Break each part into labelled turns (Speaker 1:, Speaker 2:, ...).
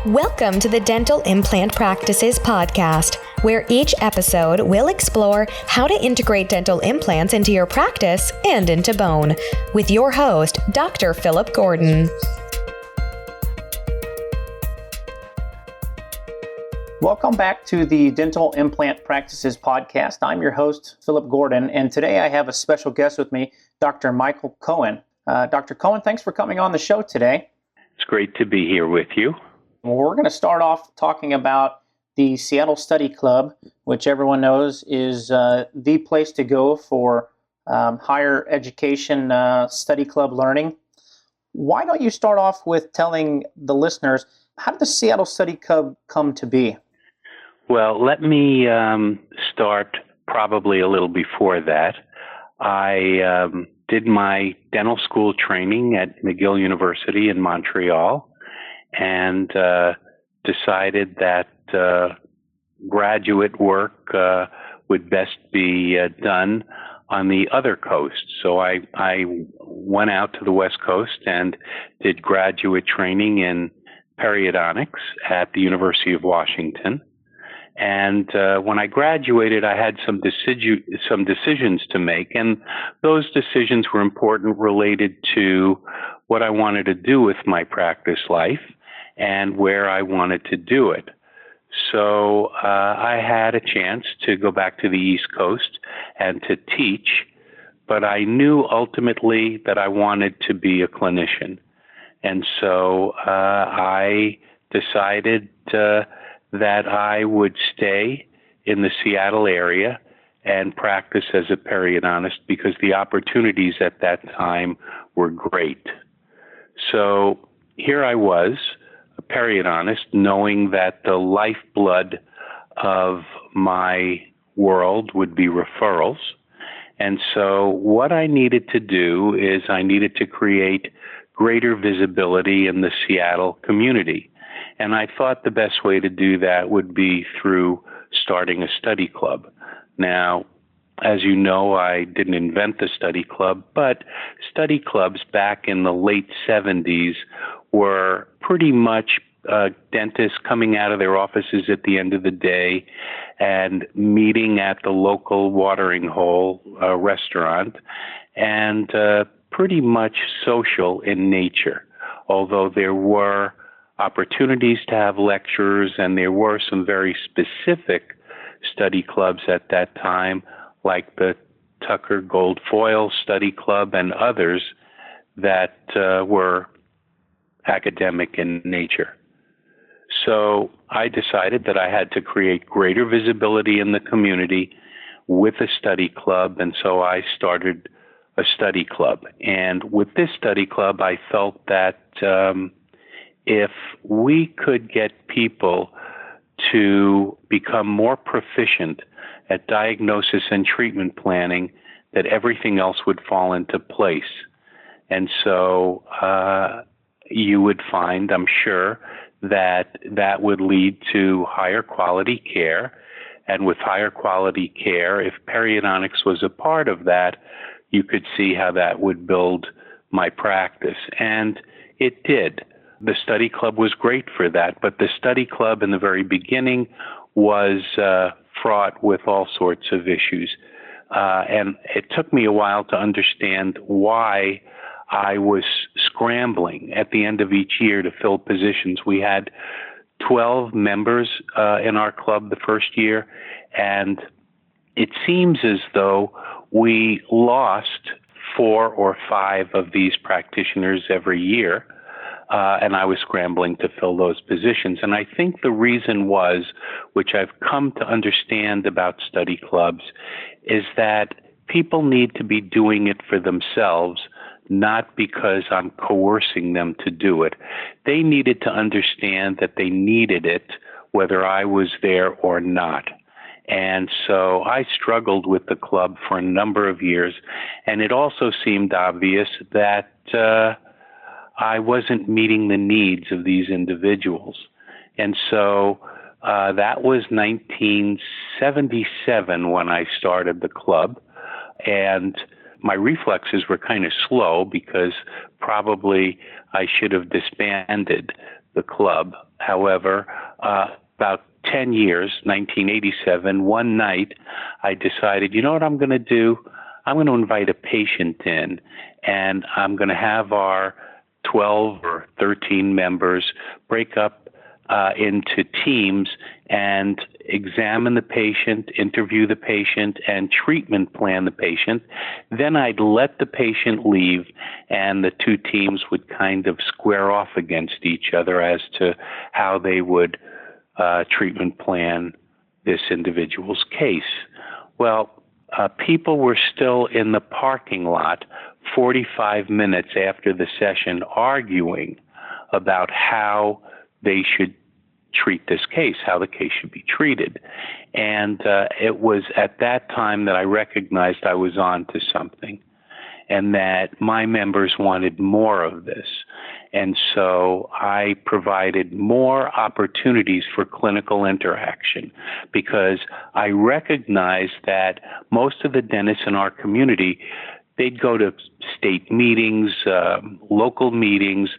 Speaker 1: Welcome to the Dental Implant Practices podcast, where each episode will explore how to integrate dental implants into your practice and into bone, with your host, Dr. Philip Gordon.
Speaker 2: Welcome back to the Dental Implant Practices podcast. I'm your host, Philip Gordon, and today I have a special guest with me, Dr. Michael Cohen. Dr. Cohen, thanks for coming on the show today.
Speaker 3: It's great to be here with you.
Speaker 2: Well, we're going to start off talking about the Seattle Study Club, which everyone knows is the place to go for higher education study club learning. Why don't you start off with telling the listeners, how did the Seattle Study Club come to be?
Speaker 3: Well, let me start probably a little before that. I did my dental school training at McGill University in Montreal, and decided that graduate work would best be done on the other coast. So I went out to the West Coast and did graduate training in periodontics at the University of Washington. And when I graduated, I had some decisions to make, and those decisions were important, related to what I wanted to do with my practice life and where I wanted to do it. So I had a chance to go back to the East Coast and to teach, but I knew ultimately that I wanted to be a clinician. And so I decided that I would stay in the Seattle area and practice as a periodontist because the opportunities at that time were great. So here I was, a periodontist, knowing that the lifeblood of my world would be referrals. And so what I needed to do is I needed to create greater visibility in the Seattle community. And I thought the best way to do that would be through starting a study club. Now, as you know, I didn't invent the study club, but study clubs back in the late 70s were pretty much dentists coming out of their offices at the end of the day and meeting at the local watering hole restaurant, and pretty much social in nature, although there were opportunities to have lectures, and there were some very specific study clubs at that time, like the Tucker Gold Foil Study Club and others that were academic in nature. So I decided that I had to create greater visibility in the community with a study club, and so I started a study club. And with this study club, I felt that if we could get people to become more proficient at diagnosis and treatment planning, that everything else would fall into place. And so you would find, I'm sure, that that would lead to higher quality care. And with higher quality care, if periodontics was a part of that, you could see how that would build my practice. And it did. The study club was great for that, but the study club in the very beginning was fraught with all sorts of issues. And it took me a while to understand why I was scrambling at the end of each year to fill positions. We had 12 members in our club the first year, and it seems as though we lost 4 or 5 of these practitioners every year. And I was scrambling to fill those positions. And I think the reason was, which I've come to understand about study clubs, is that people need to be doing it for themselves, not because I'm coercing them to do it. They needed to understand that they needed it, whether I was there or not. And so I struggled with the club for a number of years, and it also seemed obvious that I wasn't meeting the needs of these individuals. And so that was 1977 when I started the club. And my reflexes were kind of slow because probably I should have disbanded the club however, about 10 years, 1987, one night, I decided, you know what I'm going to do? I'm going to invite a patient in, and I'm going to have our 12 or 13 members break up into teams and examine the patient, interview the patient, and treatment plan the patient. Then I'd let the patient leave, and the two teams would kind of square off against each other as to how they would treatment plan this individual's case. Well, people were still in the parking lot 45 minutes after the session arguing about how they should treat this case, how the case should be treated. And it was at that time that I recognized I was on to something and that my members wanted more of this. And so I provided more opportunities for clinical interaction because I recognized that most of the dentists in our community, they'd go to state meetings, local meetings.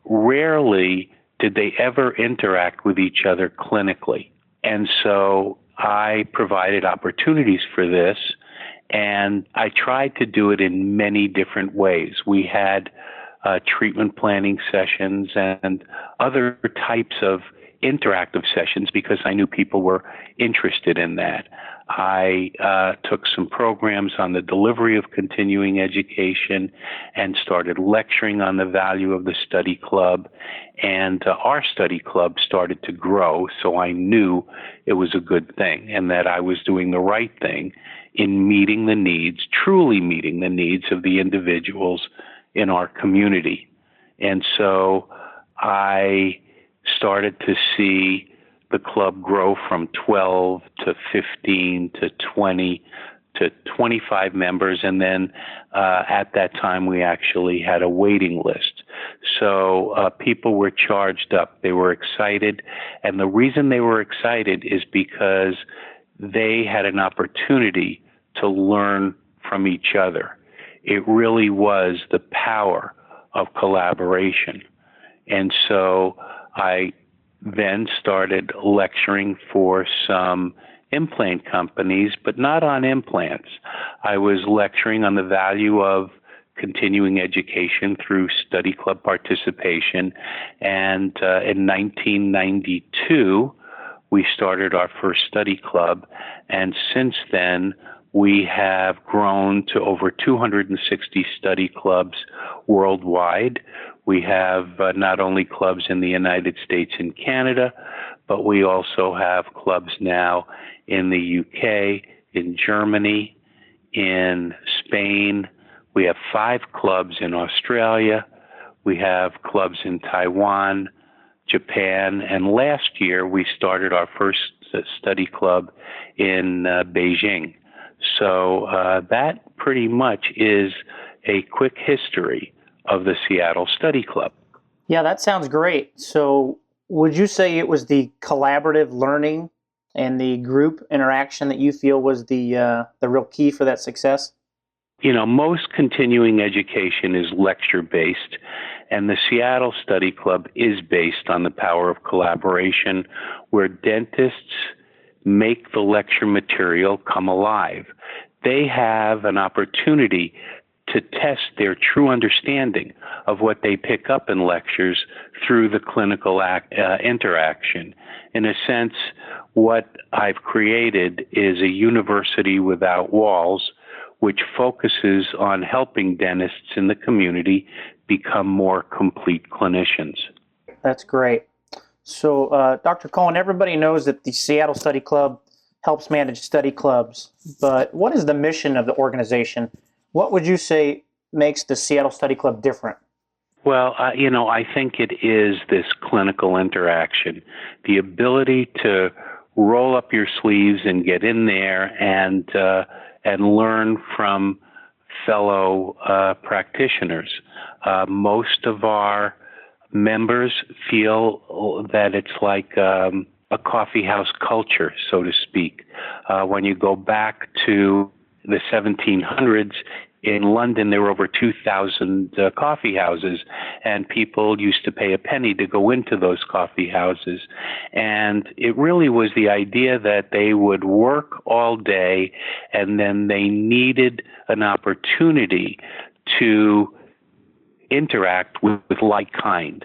Speaker 3: Rarely did they ever interact with each other clinically. And so I provided opportunities for this, and I tried to do it in many different ways. We had treatment planning sessions and other types of interactive sessions because I knew people were interested in that. I took some programs on the delivery of continuing education and started lecturing on the value of the study club. And our study club started to grow, so I knew it was a good thing and that I was doing the right thing in meeting the needs, truly meeting the needs of the individuals in our community. And so I started to see the club grow from 12 to 15 to 20 to 25 members. And then at that time, we actually had a waiting list. So people were charged up. They were excited. And the reason they were excited is because they had an opportunity to learn from each other. It really was the power of collaboration. And so I then started lecturing for some implant companies, but not on implants. I was lecturing on the value of continuing education through study club participation. And in 1992, we started our first study club. And since then, we have grown to over 260 study clubs worldwide. We have not only clubs in the United States and Canada, but we also have clubs now in the UK, in Germany, in Spain. We have 5 clubs in Australia. We have clubs in Taiwan, Japan, and last year we started our first study club in Beijing. So that pretty much is a quick history of the Seattle Study Club.
Speaker 2: Yeah, that sounds great. So would you say it was the collaborative learning and the group interaction that you feel was the real key for that success?
Speaker 3: You know, most continuing education is lecture-based, and the Seattle Study Club is based on the power of collaboration, where dentists make the lecture material come alive. They have an opportunity to test their true understanding of what they pick up in lectures through the clinical interaction. In a sense, what I've created is a university without walls, which focuses on helping dentists in the community become more complete clinicians.
Speaker 2: That's great. So, Dr. Cohen, everybody knows that the Seattle Study Club helps manage study clubs, but what is the mission of the organization? What would you say makes the Seattle Study Club different?
Speaker 3: Well, I think it is this clinical interaction, the ability to roll up your sleeves and get in there and learn from fellow practitioners. Most of our members feel that it's like a coffee house culture, so to speak. When you go back to the 1700s, In London, there were over 2,000 coffee houses, and people used to pay a penny to go into those coffee houses. And it really was the idea that they would work all day, and then they needed an opportunity to interact with like kind.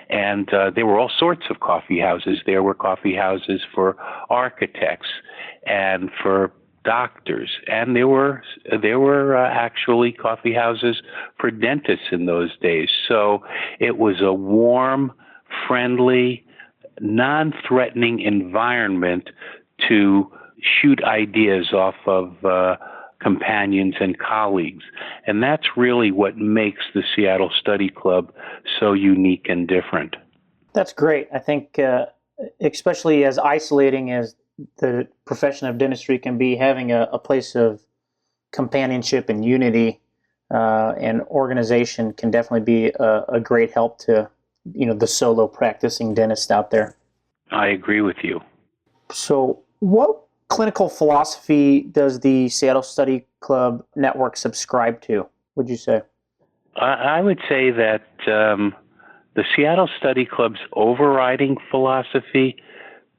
Speaker 3: And there were all sorts of coffee houses. There were coffee houses for architects and for doctors, and there were actually coffee houses for dentists in those days. So it was a warm, friendly, non-threatening environment to shoot ideas off of companions and colleagues. And that's really what makes the Seattle Study Club so unique and different.
Speaker 2: That's great. I think especially as isolating as the profession of dentistry can be, having a place of companionship and unity and organization can definitely be a great help to, the solo practicing dentist out there.
Speaker 3: I agree with you.
Speaker 2: So what clinical philosophy does the Seattle Study Club network subscribe to, would you say?
Speaker 3: I would say that the Seattle Study Club's overriding philosophy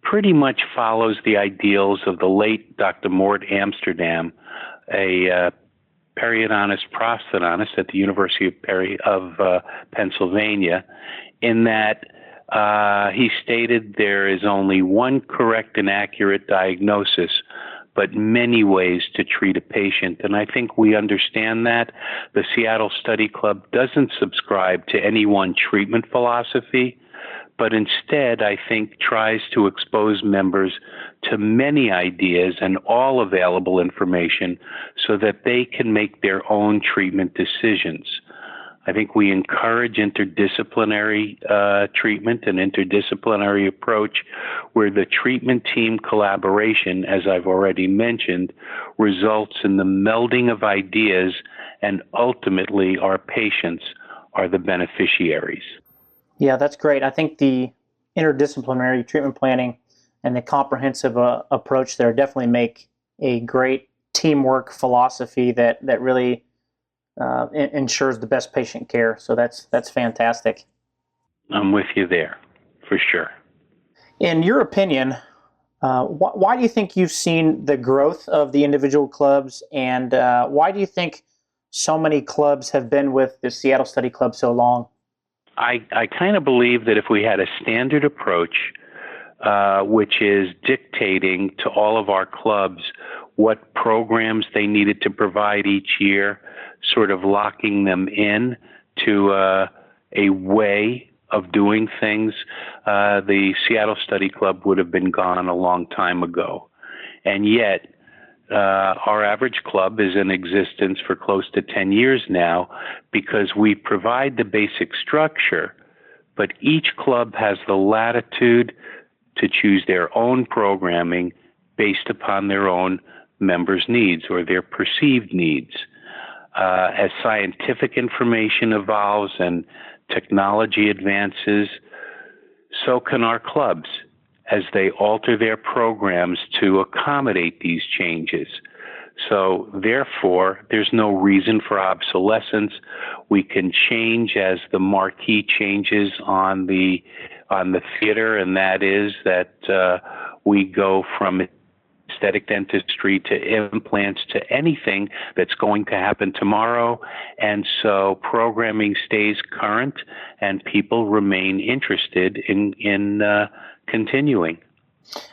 Speaker 3: pretty much follows the ideals of the late Dr. Mort Amsterdam, a periodontist prosthodontist at the University of Pennsylvania, in that he stated there is only one correct and accurate diagnosis, but many ways to treat a patient. And I think we understand that. The Seattle Study Club doesn't subscribe to any one treatment philosophy, but instead, I think, tries to expose members to many ideas and all available information so that they can make their own treatment decisions. I think we encourage interdisciplinary treatment and interdisciplinary approach, where the treatment team collaboration, as I've already mentioned, results in the melding of ideas, and ultimately our patients are the beneficiaries.
Speaker 2: Yeah, that's great. I think the interdisciplinary treatment planning and the comprehensive approach there definitely make a great teamwork philosophy that really ensures the best patient care. So that's fantastic.
Speaker 3: I'm with you there, for sure.
Speaker 2: In your opinion, why do you think you've seen the growth of the individual clubs, and why do you think so many clubs have been with the Seattle Study Club so long?
Speaker 3: I kind of believe that if we had a standard approach, which is dictating to all of our clubs what programs they needed to provide each year, sort of locking them in to a way of doing things, the Seattle Study Club would have been gone a long time ago. And yet, our average club is in existence for close to 10 years now because we provide the basic structure, but each club has the latitude to choose their own programming based upon their own members' needs or their perceived needs. As scientific information evolves and technology advances, so can our clubs as they alter their programs to accommodate these changes. So therefore, there's no reason for obsolescence. We can change as the marquee changes on the theater, and that is that we go from aesthetic dentistry to implants to anything that's going to happen tomorrow. And so programming stays current and people remain interested in continuing.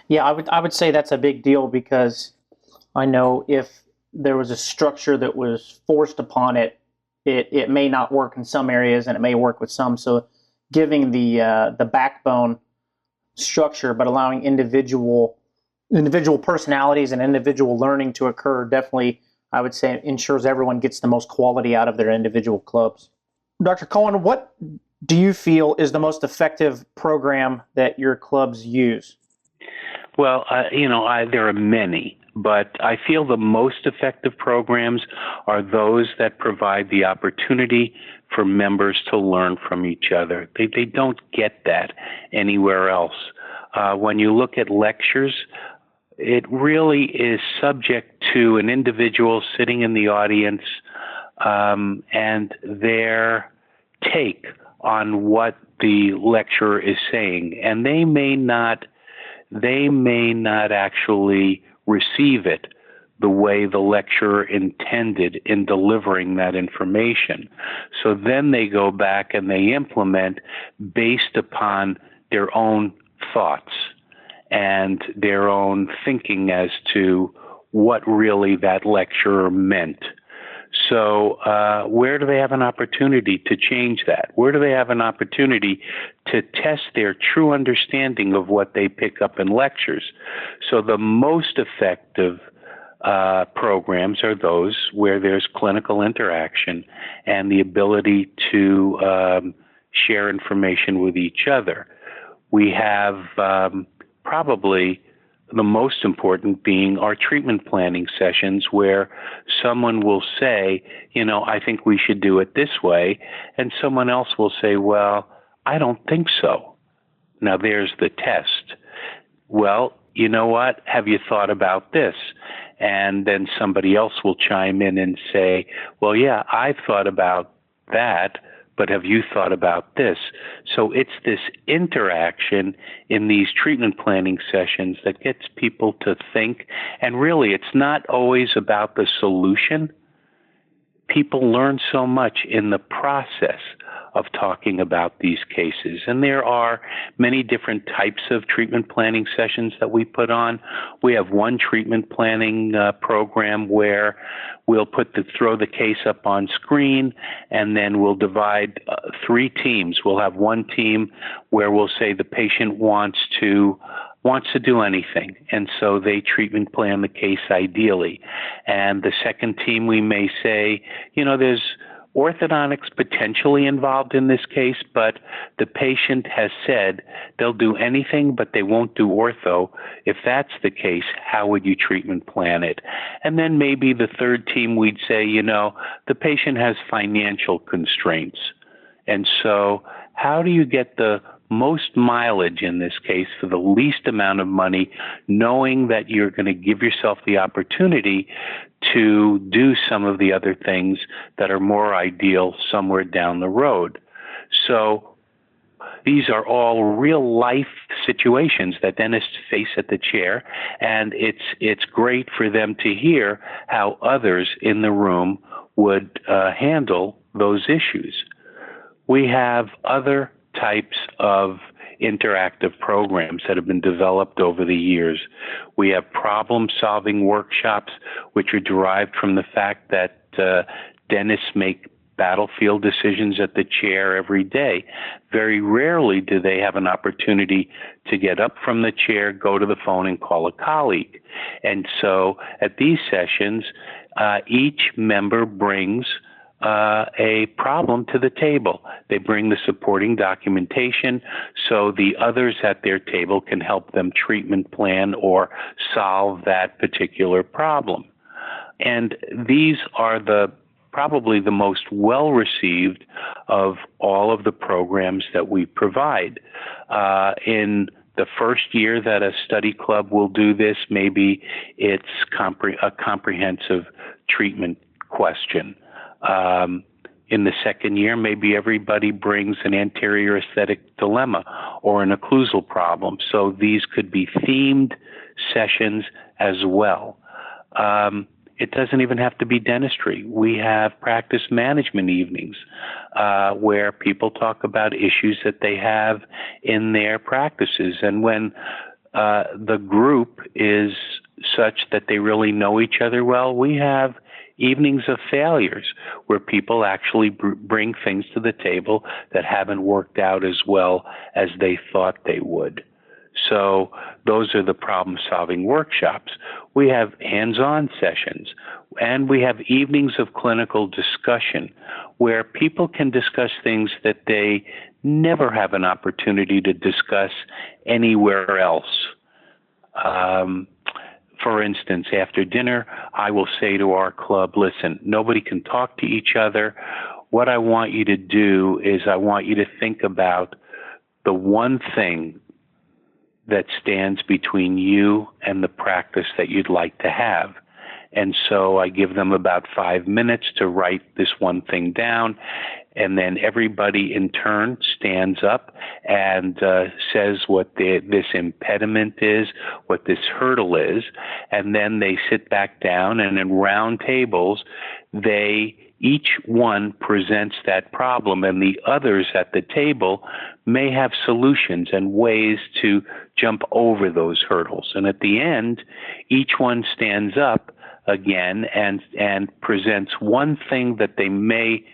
Speaker 2: Yeah, I would say that's a big deal, because I know if there was a structure that was forced upon it, it may not work in some areas and it may work with some. So giving the backbone structure, but allowing individual personalities and individual learning to occur, definitely, I would say, ensures everyone gets the most quality out of their individual clubs. Dr. Cohen, what do you feel is the most effective program that your clubs use?
Speaker 3: Well, there are many, but I feel the most effective programs are those that provide the opportunity for members to learn from each other. They don't get that anywhere else. When you look at lectures, it really is subject to an individual sitting in the audience and their take on what the lecturer is saying, and they may not actually receive it the way the lecturer intended in delivering that information. So then they go back and they implement based upon their own thoughts and their own thinking as to what really that lecturer meant. So where do they have an opportunity to change that? Where do they have an opportunity to test their true understanding of what they pick up in lectures? So the most effective programs are those where there's clinical interaction and the ability to share information with each other. We have probably the most important being our treatment planning sessions, where someone will say, I think we should do it this way, and someone else will say, well, I don't think so. Now there's the test. Well, you know what? Have you thought about this? And then somebody else will chime in and say, well, yeah, I've thought about that, but have you thought about this? So it's this interaction in these treatment planning sessions that gets people to think. And really, it's not always about the solution. People learn so much in the process of talking about these cases. And there are many different types of treatment planning sessions that we put on. We have one treatment planning program where we'll throw the case up on screen, and then we'll divide 3 teams. We'll have one team where we'll say the patient wants to do anything, and so they treatment plan the case ideally. And the second team, we may say, there's orthodontics potentially involved in this case, but the patient has said they'll do anything, but they won't do ortho. If that's the case, how would you treatment plan it? And then maybe the third team, we'd say, the patient has financial constraints. And so how do you get the most mileage in this case for the least amount of money, knowing that you're going to give yourself the opportunity to do some of the other things that are more ideal somewhere down the road? So these are all real life situations that dentists face at the chair, and it's great for them to hear how others in the room would handle those issues. We have other types of interactive programs that have been developed over the years. We have problem-solving workshops, which are derived from the fact that dentists make battlefield decisions at the chair every day. Very rarely do they have an opportunity to get up from the chair, go to the phone, and call a colleague. And so at these sessions, each member brings a problem to the table. They bring the supporting documentation so the others at their table can help them treatment plan or solve that particular problem. And these are probably the most well-received of all of the programs that we provide. In the first year that a study club will do this, maybe it's a comprehensive treatment question. In the second year, maybe everybody brings an anterior aesthetic dilemma or an occlusal problem. So these could be themed sessions as well. It doesn't even have to be dentistry. We have practice management evenings where people talk about issues that they have in their practices. And when the group is such that they really know each other well, we have evenings of failures where people actually bring things to the table that haven't worked out as well as they thought they would. So those are the problem-solving workshops. We have hands-on sessions, and we have evenings of clinical discussion where people can discuss things that they never have an opportunity to discuss anywhere else. For instance, after dinner, I will say to our club, listen, nobody can talk to each other. What I want you to do is I want you to think about the one thing that stands between you and the practice that you'd like to have. And so I give them about 5 minutes to write this one thing down. And then everybody in turn stands up and says what this impediment is, what this hurdle is. And then they sit back down, and in round tables, each one presents that problem, and the others at the table may have solutions and ways to jump over those hurdles. And at the end, each one stands up again and presents one thing that they may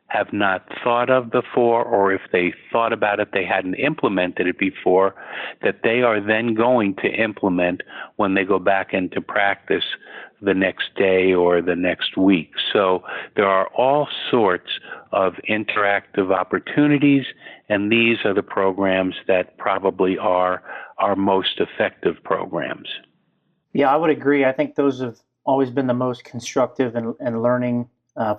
Speaker 3: have not thought of before, or if they thought about it, they hadn't implemented it before, that they are then going to implement when they go back into practice the next day or the next week. So there are all sorts of interactive opportunities, and these are the programs that probably are our most effective programs.
Speaker 2: Yeah, I would agree. I think those have always been the most constructive and learning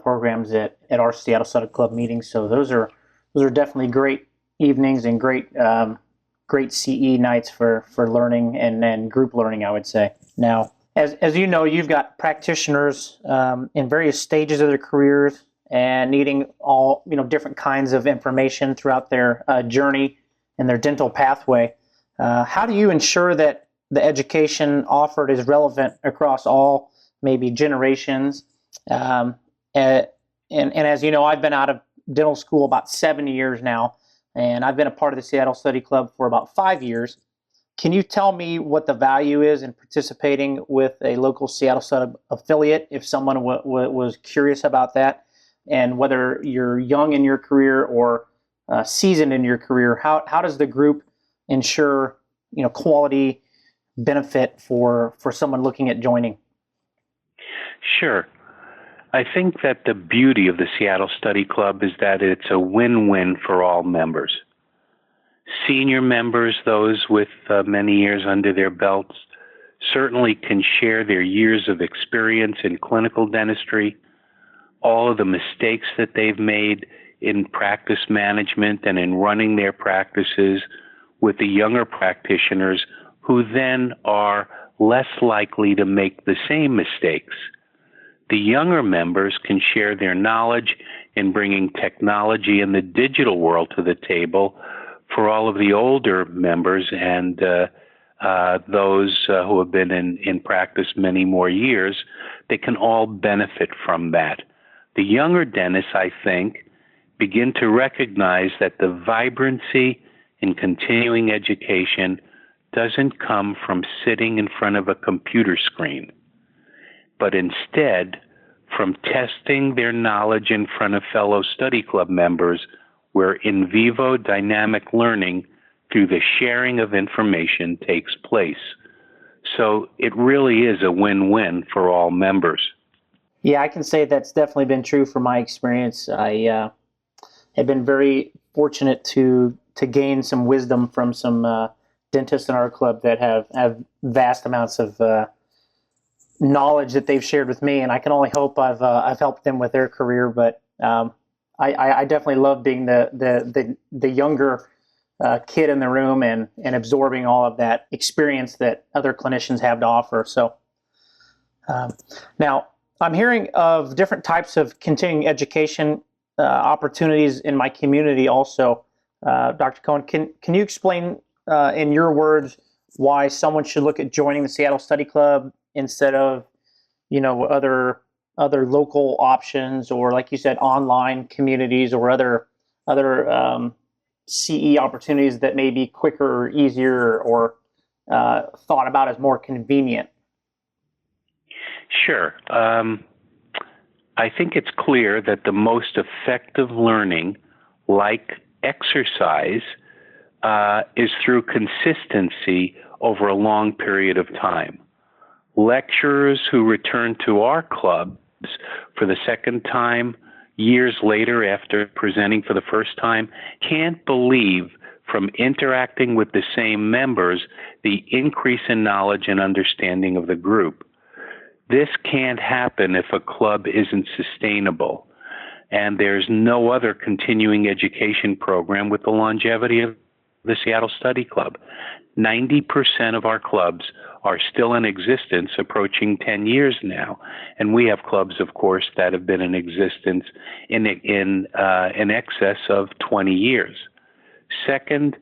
Speaker 2: programs at our Seattle Study Club meetings. So those are definitely great evenings and great CE nights for learning and group learning, I would say. Now, as you know, you've got practitioners in various stages of their careers and needing all different kinds of information throughout their journey and their dental pathway. How do you ensure that the education offered is relevant across all maybe generations? And as you know, I've been out of dental school about 7 years now, and I've been a part of the Seattle Study Club for about 5 years. Can you tell me what the value is in participating with a local Seattle Study affiliate if someone was curious about that? And whether you're young in your career or seasoned in your career, how does the group ensure quality benefit for someone looking at joining?
Speaker 3: Sure. I think that the beauty of the Seattle Study Club is that it's a win-win for all members. Senior members, those with many years under their belts, certainly can share their years of experience in clinical dentistry, all of the mistakes that they've made in practice management and in running their practices with the younger practitioners who then are less likely to make the same mistakes. The younger members can share their knowledge in bringing technology and the digital world to the table for all of the older members and those who have been in practice many more years. They can all benefit from that. The younger dentists, I think, begin to recognize that the vibrancy in continuing education doesn't come from sitting in front of a computer screen, but instead from testing their knowledge in front of fellow study club members, where in vivo dynamic learning through the sharing of information takes place. So it really is a win-win for all members.
Speaker 2: Yeah, I can say that's definitely been true from my experience. I have been very fortunate to gain some wisdom from some dentists in our club that have vast amounts of knowledge that they've shared with me, and I can only hope I've helped them with their career. But I definitely love being the younger kid in the room and absorbing all of that experience that other clinicians have to offer. So now I'm hearing of different types of continuing education opportunities in my community also. Dr. Cohen, can you explain in your words why someone should look at joining the Seattle Study Club instead of other local options, or like you said, online communities or other CE opportunities that may be quicker or easier or thought about as more convenient?
Speaker 3: Sure. I think it's clear that the most effective learning, like exercise, is through consistency over a long period of time. Lecturers who return to our clubs for the second time, years later after presenting for the first time, can't believe from interacting with the same members the increase in knowledge and understanding of the group. This can't happen if a club isn't sustainable, and there's no other continuing education program with the longevity of the Seattle Study Club. 90% of our clubs are still in existence, approaching 10 years now. And we have clubs, of course, that have been in existence in excess of 20 years. Second,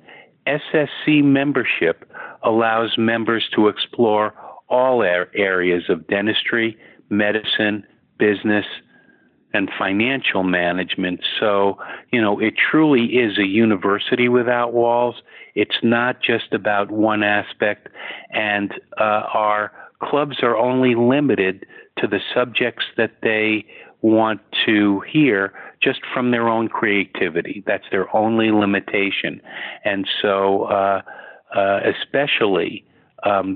Speaker 3: SSC membership allows members to explore all areas of dentistry, medicine, business, and financial management. So, it truly is a university without walls. It's not just about one aspect, and our clubs are only limited to the subjects that they want to hear just from their own creativity. That's their only limitation. And so, especially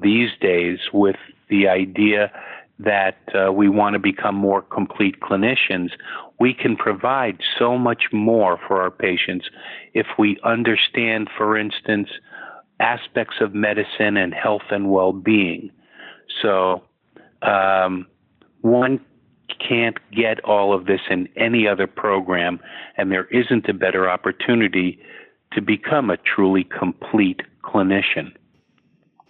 Speaker 3: these days with the idea that we want to become more complete clinicians, we can provide so much more for our patients if we understand, for instance, aspects of medicine and health and well-being. So one can't get all of this in any other program, and there isn't a better opportunity to become a truly complete clinician.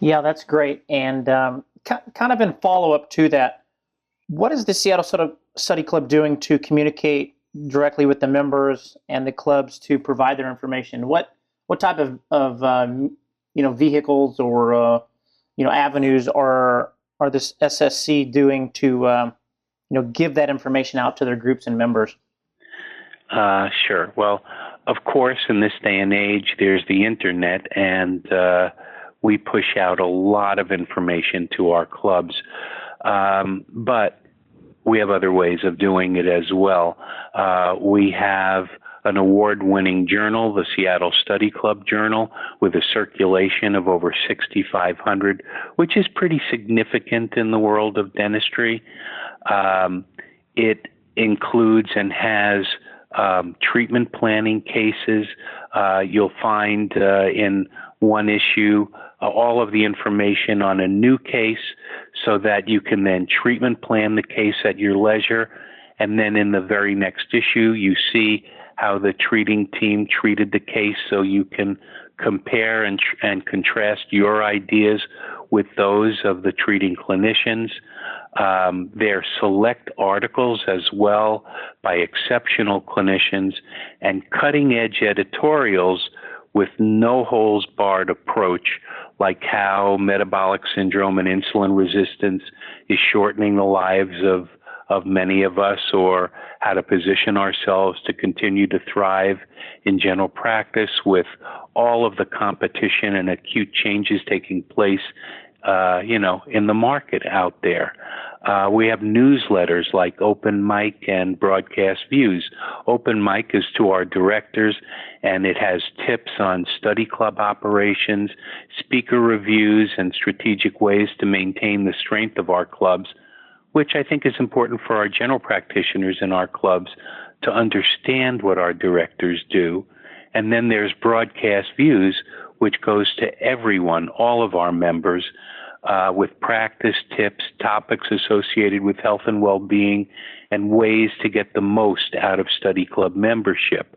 Speaker 2: Yeah, that's great. And kind of in follow-up to that, what is the Seattle Study Club doing to communicate directly with the members and the clubs to provide their information? What type of vehicles or avenues are this SSC doing to give that information out to their groups and members?
Speaker 3: Sure. Well, of course, in this day and age, there's the internet, and we push out a lot of information to our clubs. But we have other ways of doing it as well. We have an award-winning journal, the Seattle Study Club Journal, with a circulation of over 6,500, which is pretty significant in the world of dentistry. It includes and has treatment planning cases. You'll find in one issue all of the information on a new case so that you can then treatment plan the case at your leisure. And then in the very next issue, you see how the treating team treated the case so you can compare and contrast your ideas with those of the treating clinicians. There are select articles as well by exceptional clinicians and cutting-edge editorials with no-holds-barred approach, like how metabolic syndrome and insulin resistance is shortening the lives of many of us, or how to position ourselves to continue to thrive in general practice with all of the competition and acute changes taking place, in the market out there. We have newsletters like Open Mic and Broadcast Views. Open Mic is to our directors, and it has tips on study club operations, speaker reviews, and strategic ways to maintain the strength of our clubs, which I think is important for our general practitioners in our clubs to understand what our directors do. And then there's Broadcast Views, which goes to everyone, all of our members, with practice tips, topics associated with health and well-being, and ways to get the most out of study club membership.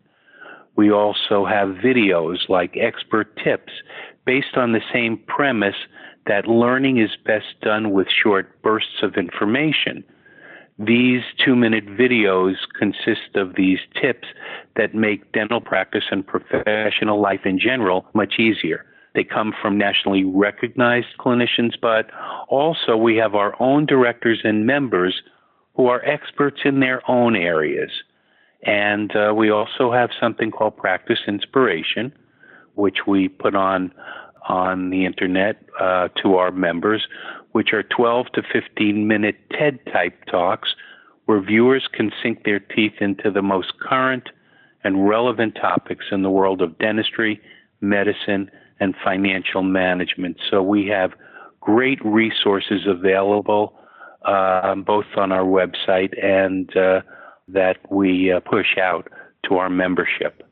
Speaker 3: We also have videos like expert tips based on the same premise that learning is best done with short bursts of information. These 2-minute videos consist of these tips that make dental practice and professional life in general much easier. They come from nationally recognized clinicians, but also we have our own directors and members who are experts in their own areas. And we also have something called Practice Inspiration, which we put on the internet to our members, which are 12 to 15-minute TED-type talks where viewers can sink their teeth into the most current and relevant topics in the world of dentistry, medicine, and financial management. So we have great resources available both on our website and that we push out to our membership.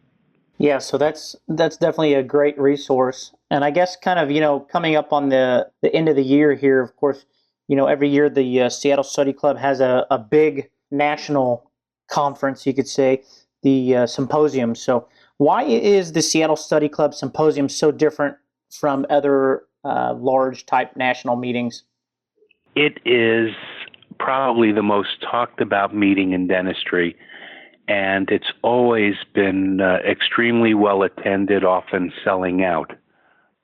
Speaker 2: Yeah, so that's definitely a great resource. And I guess kind of, coming up on the end of the year here, of course, every year the Seattle Study Club has a big national conference, you could say, the Symposium. So why is the Seattle Study Club Symposium so different from other large type national meetings?
Speaker 3: It is probably the most talked about meeting in dentistry, and it's always been extremely well attended, often selling out.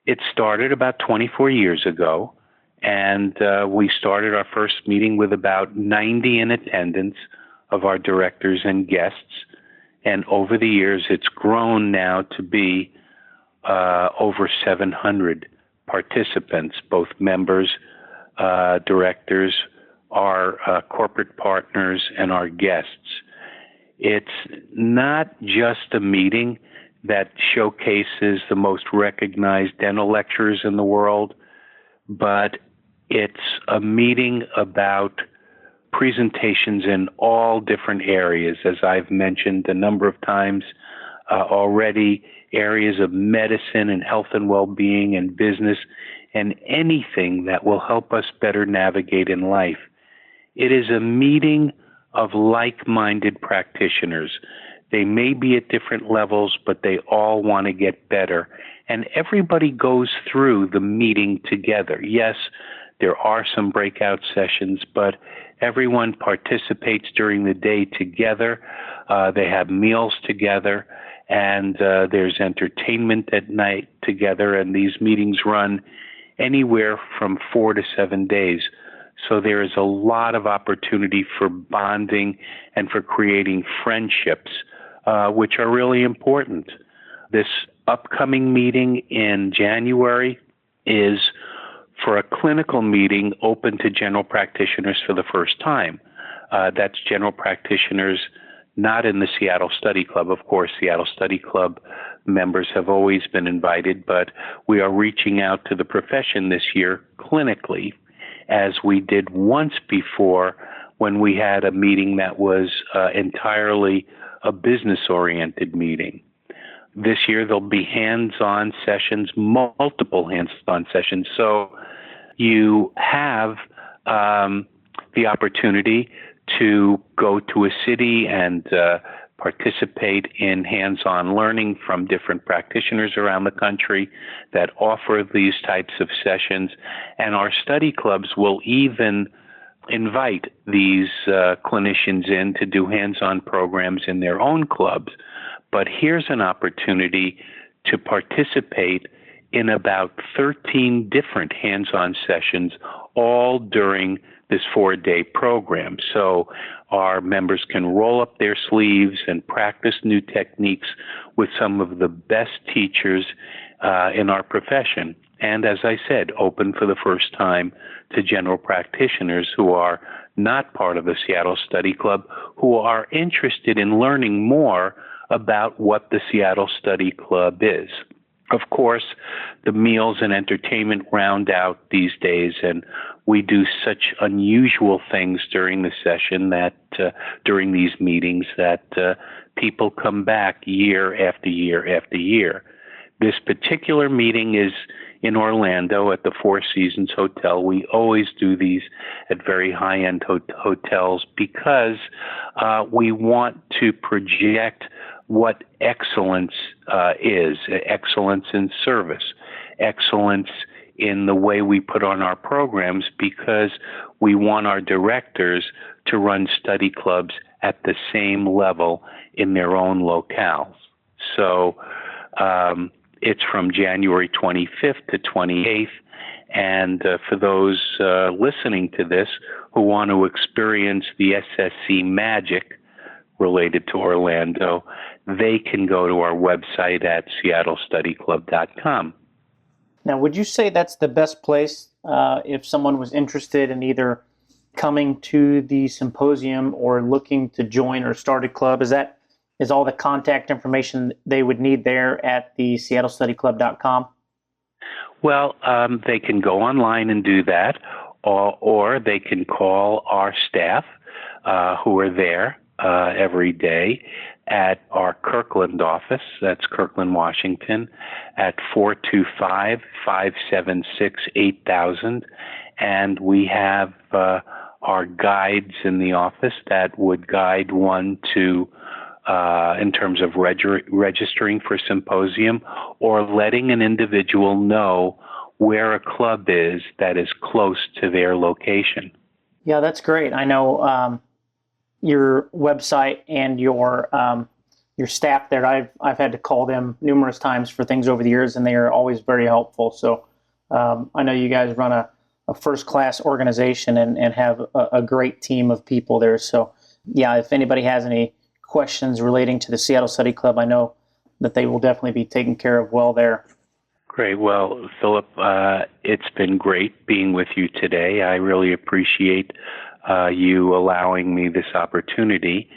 Speaker 3: It started about 24 years ago, and we started our first meeting with about 90 in attendance of our directors and guests. And over the years, it's grown now to be over 700 participants, both members, directors, our corporate partners, and our guests. It's not just a meeting that showcases the most recognized dental lecturers in the world, but it's a meeting about presentations in all different areas, as I've mentioned a number of times already, areas of medicine and health and well-being and business and anything that will help us better navigate in life. It is a meeting of like-minded practitioners. They may be at different levels, but they all want to get better. And everybody goes through the meeting together. Yes, there are some breakout sessions, but everyone participates during the day together. They have meals together, and there's entertainment at night together. And these meetings run anywhere from 4 to 7 days. So there is a lot of opportunity for bonding and for creating friendships, which are really important. This upcoming meeting in January is for a clinical meeting open to general practitioners for the first time. That's general practitioners not in the Seattle Study Club. Of course, Seattle Study Club members have always been invited, but we are reaching out to the profession this year clinically, as we did once before when we had a meeting that was entirely a business-oriented meeting. This year, there'll be hands-on sessions, multiple hands-on sessions. So you have the opportunity to go to a city and participate in hands-on learning from different practitioners around the country that offer these types of sessions. And our study clubs will even invite these clinicians in to do hands-on programs in their own clubs. But here's an opportunity to participate in about 13 different hands-on sessions, all during this 4-day program. So our members can roll up their sleeves and practice new techniques with some of the best teachers in our profession. And as I said, open for the first time to general practitioners who are not part of the Seattle Study Club, who are interested in learning more about what the Seattle Study Club is. Of course, the meals and entertainment round out these days, and we do such unusual things during the session that during these meetings that people come back year after year after year. This particular meeting is in Orlando at the Four Seasons Hotel. We always do these at very high-end hotels because we want to project what excellence is, excellence in service, excellence in the way we put on our programs, because we want our directors to run study clubs at the same level in their own locales. So it's from January 25th to 28th. And for those listening to this who want to experience the SSC magic related to Orlando, they can go to our website at seattlestudyclub.com.
Speaker 2: Now, would you say that's the best place if someone was interested in either coming to the symposium or looking to join or start a club? Is all the contact information they would need there at the seattlestudyclub.com?
Speaker 3: Well, they can go online and do that, or they can call our staff who are there every day at our Kirkland office, that's Kirkland, Washington, at 425-576-8000. And we have our guides in the office that would guide one to in terms of registering for Symposium or letting an individual know where a club is that is close to their location.
Speaker 2: Yeah, that's great. I know your website and your staff there. I've had to call them numerous times for things over the years, and they are always very helpful. So I know you guys run a first-class organization and have a great team of people there. So yeah, if anybody has any questions relating to the Seattle Study Club, I know that they will definitely be taken care of well there.
Speaker 3: Great. Well, Philip, it's been great being with you today. I really appreciate you allowing me this opportunity,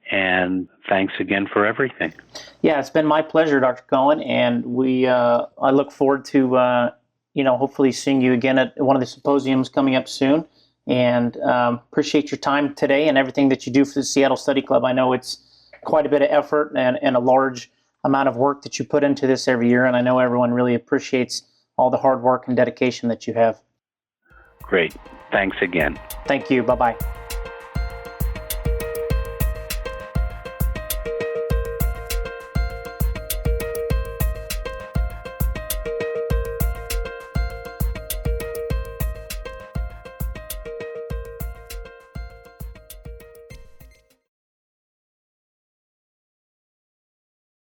Speaker 3: and thanks again for everything.
Speaker 2: Yeah, it's been my pleasure, Dr. Cohen, and I look forward to hopefully seeing you again at one of the symposiums coming up soon. And appreciate your time today and everything that you do for the Seattle Study Club. I know it's quite a bit of effort and a large amount of work that you put into this every year, and I know everyone really appreciates all the hard work and dedication that you have.
Speaker 3: Great. Thanks again.
Speaker 2: Thank you. Bye-bye.